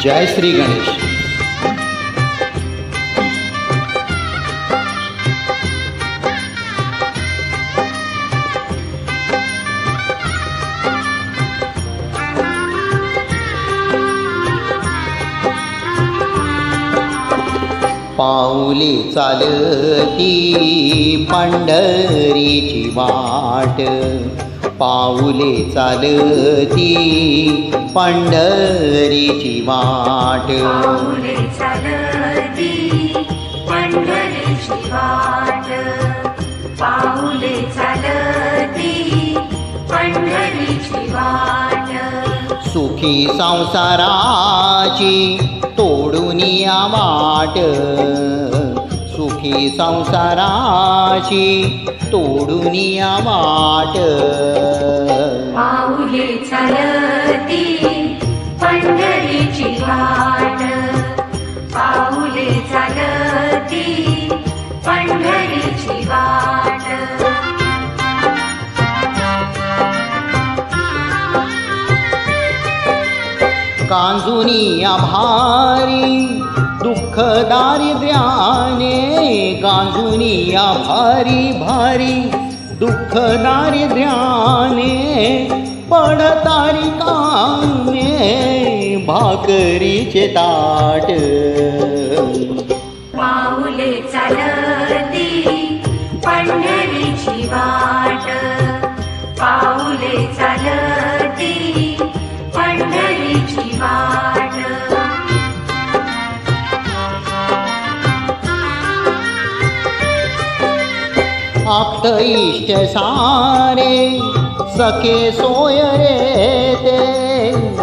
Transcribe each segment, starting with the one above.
जय श्री गणेश. पाऊले चालती पंढरीची वाट, पाऊले चालती पंढरीची वाट, पाऊले चालती पंढरीची वाट, पाऊले चालती पंढरीची वाट. सुखी संसाराची तोडून या वाट, सुखी संसाराची तोडून या वाट. पाऊले चालती पंढरीची वाट, पाऊले चालती पंढरीची वाट. गांजुनी आभारी दुःख दारिद्र्याने, गांजुनी आभारी भारी दुःख दारिद्र्याने, पडतारी कामे भाकरीचे ताट. पाऊले चालती पंढरीची वाट, पाऊले चालती पंढरीची वाट. आप्त इष्ट सारे सखे सोय रे ते,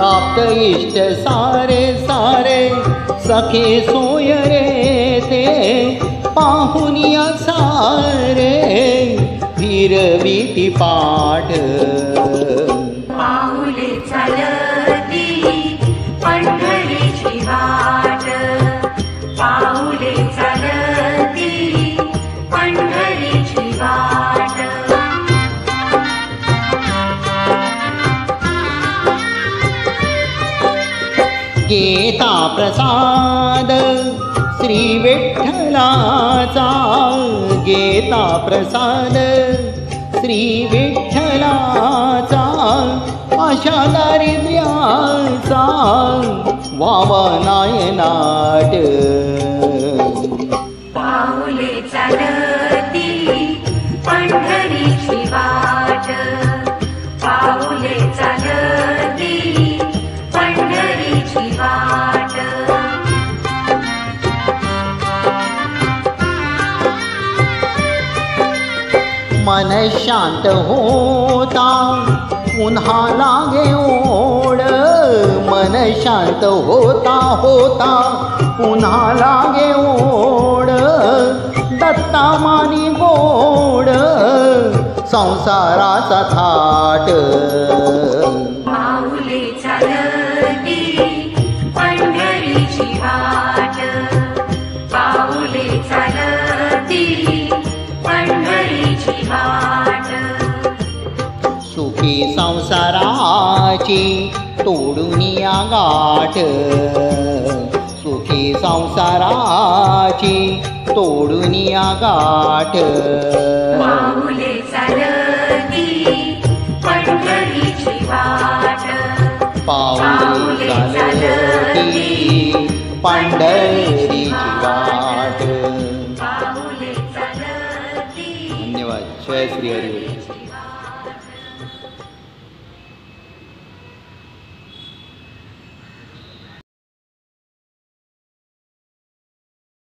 आप्त इष्ट सारे सारे सखे सोय रे ते, पाहुनिया सारे फिरविती पाठ. पाऊले चालती पंढरीची वाट, पाऊले चालती पंढरीची वाट. गीता प्रसाद श्री विठ्ठलाचा, गीता प्रसाद श्री विठ्ठलाचा, अशा दारिद्र्याचा वावा नायनाट. पाऊले चालती पंढरीची वाट, पाऊले चालती पंढरीची वाट. मन शांत होता पुन्हा लागे ओढ, मन शांत होता होता पुन्हा लागे ओढ. दत्ता मानी गोड संसाराचा थाट. पाऊले चालती पंढरीची वाट, पाऊले चालती पंढरीची वाट. सुखी संसाराची तोडून या गाठ, सुखी संसाराची तोडून या गाठ. पाऊले चालती पंढरीची वाट, पाऊले चालती पंढरीची वाट. पाऊले चालती. धन्यवाद. जय श्री हरी. पंढरीची वाट.